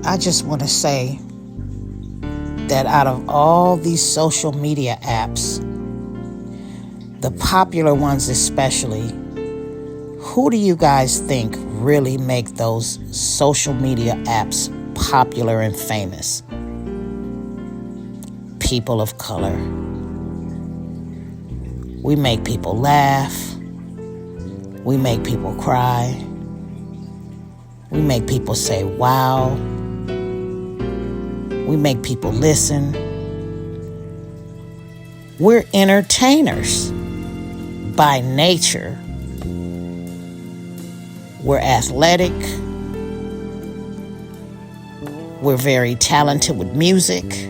I just want to say that out of all these social media apps, the popular ones especially, who do you guys think really make those social media apps popular and famous? People of color. We make people laugh. We make people cry. We make people say, wow. We make people listen. We're entertainers by nature. We're athletic. We're very talented with music.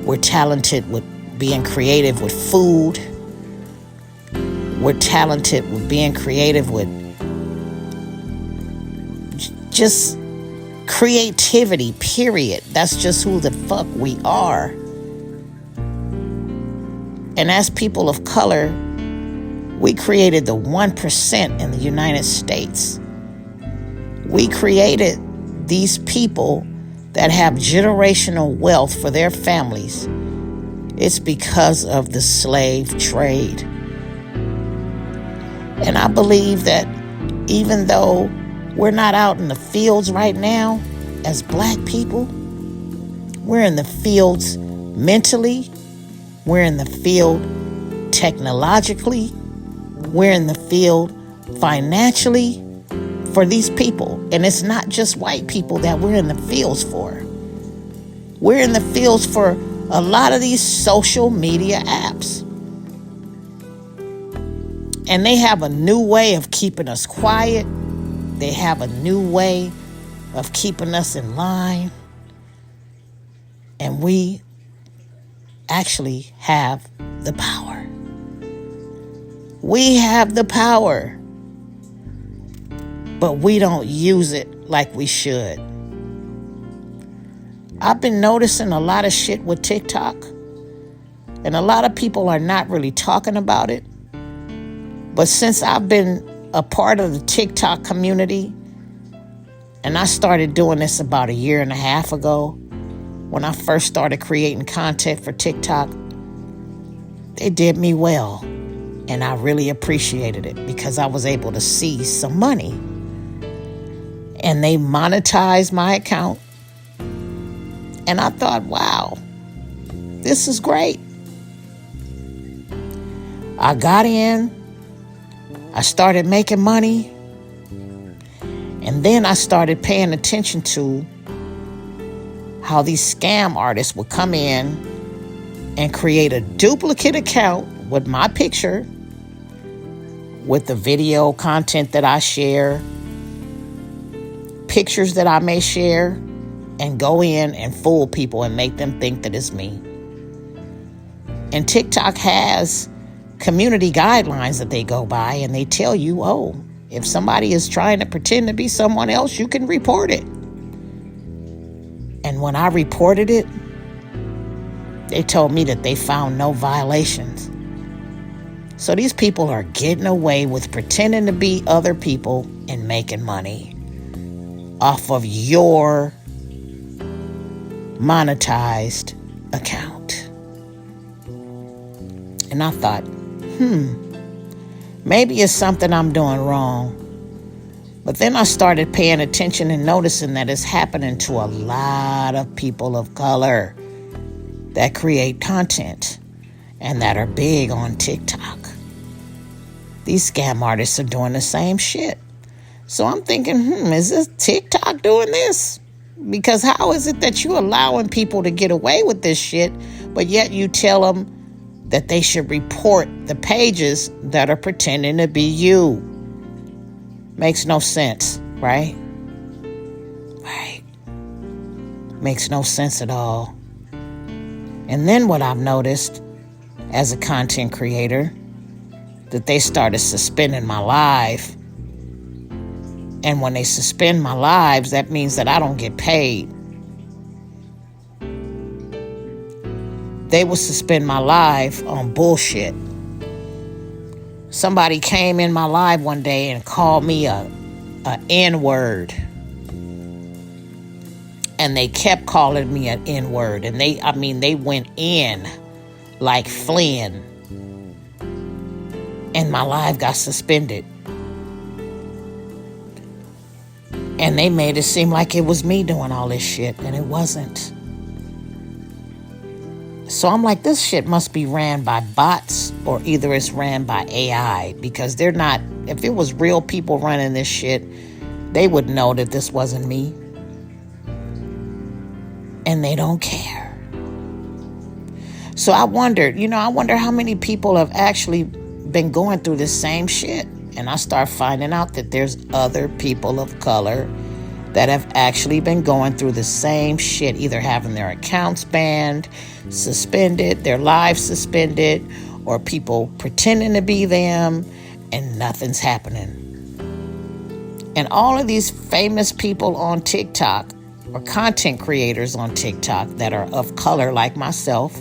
We're talented with being creative with food. We're talented with being creative with just creativity, period. That's just who the fuck we are. And as people of color, we created the 1% in the United States. We created these people that have generational wealth for their families. It's because of the slave trade. And I believe that even though we're not out in the fields right now as black people, we're in the fields mentally, we're in the field technologically, we're in the field financially for these people. And it's not just white people that we're in the fields for. We're in the fields for a lot of these social media apps. And they have a new way of keeping us quiet. They have a new way of keeping us in line. And we actually have the power. We have the power. But we don't use it like we should. I've been noticing a lot of shit with TikTok. And a lot of people are not really talking about it. But since I've been a part of the TikTok community, and I started doing this about 1.5 years ago, when I first started creating content for TikTok, they did me well. And I really appreciated it because I was able to see some money. And they monetized my account. And I thought, wow, this is great. I got in. I started making money. And then I started paying attention to how these scam artists would come in and create a duplicate account with my picture, with the video content that I share, pictures that I may share, and go in and fool people and make them think that it's me. And TikTok has community guidelines that they go by, and they tell you, oh, if somebody is trying to pretend to be someone else, you can report it. And when I reported it, they told me that they found no violations. So these people are getting away with pretending to be other people and making money off of your monetized account. And I thought, maybe it's something I'm doing wrong. But then I started paying attention and noticing that it's happening to a lot of people of color that create content and that are big on TikTok. These scam artists are doing the same shit. So I'm thinking, is this TikTok doing this? Because how is it that you're allowing people to get away with this shit, but yet you tell them that they should report the pages that are pretending to be you? Makes no sense, right? Right. Makes no sense at all. And then what I've noticed as a content creator, that they started suspending my live. And when they suspend my lives, that means that I don't get paid. They will suspend my live on bullshit. Somebody came in my live one day and called me a N-word. And they kept calling me an N-word. And they went in like Flynn. And my live got suspended. And they made it seem like it was me doing all this shit, and it wasn't. So I'm like, this shit must be ran by bots, or either it's ran by AI, because they're not, if it was real people running this shit, they would know that this wasn't me. And they don't care. So I wondered, I wonder how many people have actually been going through the same shit. And I start finding out that there's other people of color that have actually been going through the same shit, either having their accounts banned, suspended, their lives suspended, or people pretending to be them, and nothing's happening. And all of these famous people on TikTok, or content creators on TikTok that are of color like myself,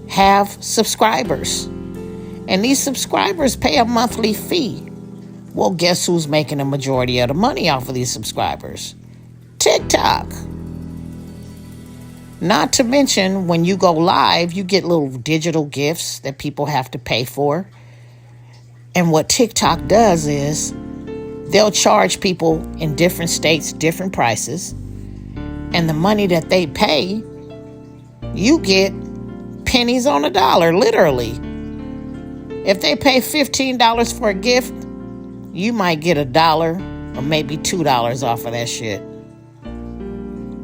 have subscribers. And these subscribers pay a monthly fee. Well, guess who's making the majority of the money off of these subscribers? TikTok. Not to mention, when you go live, you get little digital gifts that people have to pay for. And what TikTok does is they'll charge people in different states different prices. And the money that they pay, you get pennies on a dollar, literally. If they pay $15 for a gift, you might get $1 or maybe $2 off of that shit.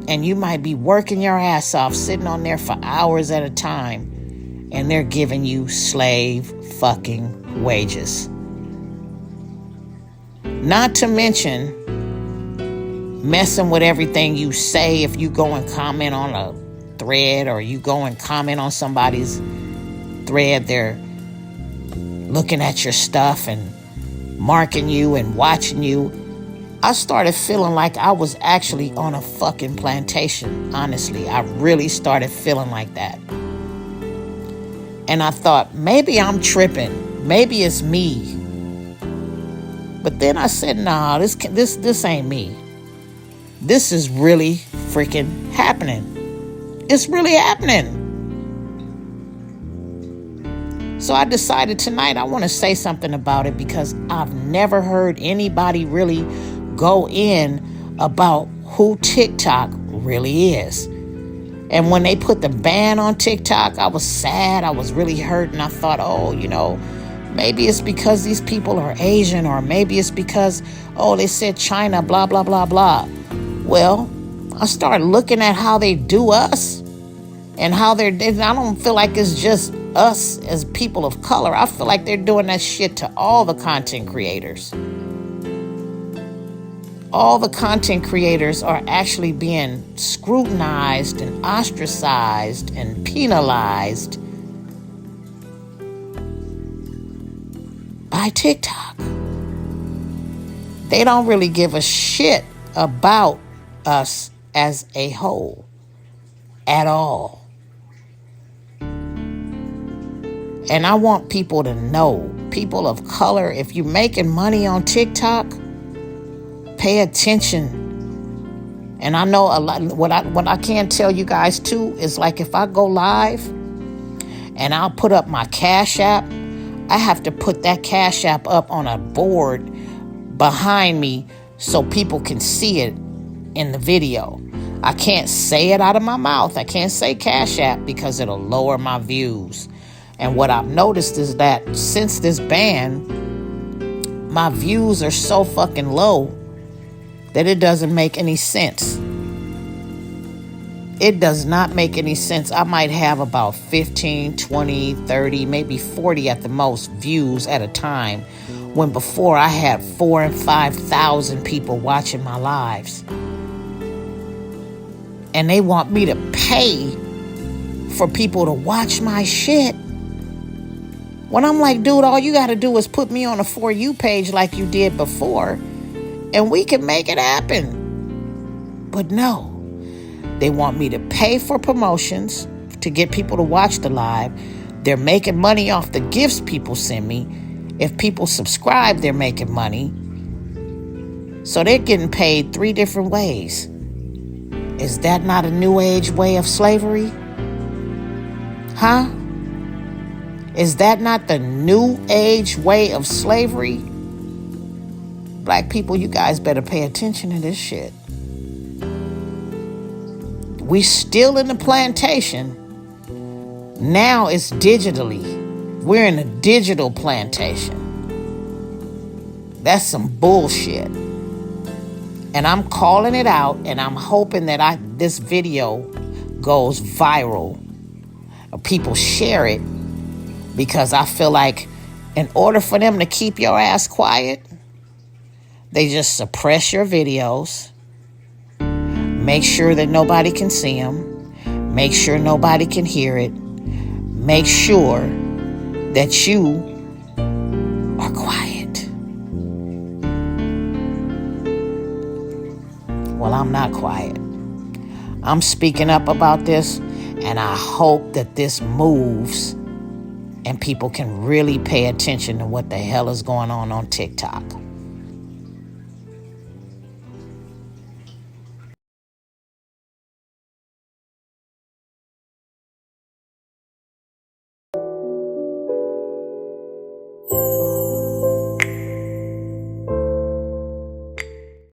And you might be working your ass off, sitting on there for hours at a time, and they're giving you slave fucking wages. Not to mention messing with everything you say. If you go and comment on a thread, or you go and comment on somebody's thread, they're looking at your stuff and marking you and watching you. I started feeling like I was actually on a fucking plantation. Honestly, I really started feeling like that. And I thought, maybe I'm tripping. Maybe it's me. But then I said, nah, this ain't me. This is really freaking happening. It's really happening. So I decided tonight I want to say something about it, because I've never heard anybody really go in about who TikTok really is. And when they put the ban on TikTok, I was sad. I was really hurt. And I thought, maybe it's because these people are Asian, or maybe it's because, they said China, blah, blah, blah, blah. Well, I started looking at how they do us and how I don't feel like it's just us as people of color. I feel like they're doing that shit to all the content creators. All the content creators are actually being scrutinized and ostracized and penalized by TikTok. They don't really give a shit about us as a whole at all. And I want people to know, people of color, if you're making money on TikTok, pay attention. And I know a lot. What I can tell you guys too is, like, if I go live and I'll put up my Cash App, I have to put that Cash App up on a board behind me so people can see it in the video. I can't say it out of my mouth. I can't say Cash App because it'll lower my views. And what I've noticed is that since this ban, my views are so fucking low that it doesn't make any sense. It does not make any sense. I might have about 15, 20, 30, maybe 40 at the most views at a time, when before I had 4,000 and 5,000 people watching my lives. And they want me to pay for people to watch my shit. When I'm like, dude, all you got to do is put me on a For You page like you did before, and we can make it happen. But no, they want me to pay for promotions to get people to watch the live. They're making money off the gifts people send me. If people subscribe, they're making money. So they're getting paid 3 different ways. Is that not a new age way of slavery? Huh? Is that not the new age way of slavery? Black people, you guys better pay attention to this shit. We still in the plantation. Now it's digitally. We're in a digital plantation. That's some bullshit. And I'm calling it out, and I'm hoping that this video goes viral. Or people share it, because I feel like in order for them to keep your ass quiet, they just suppress your videos, make sure that nobody can see them, make sure nobody can hear it, make sure that you are quiet. Well, I'm not quiet. I'm speaking up about this, and I hope that this moves and people can really pay attention to what the hell is going on TikTok.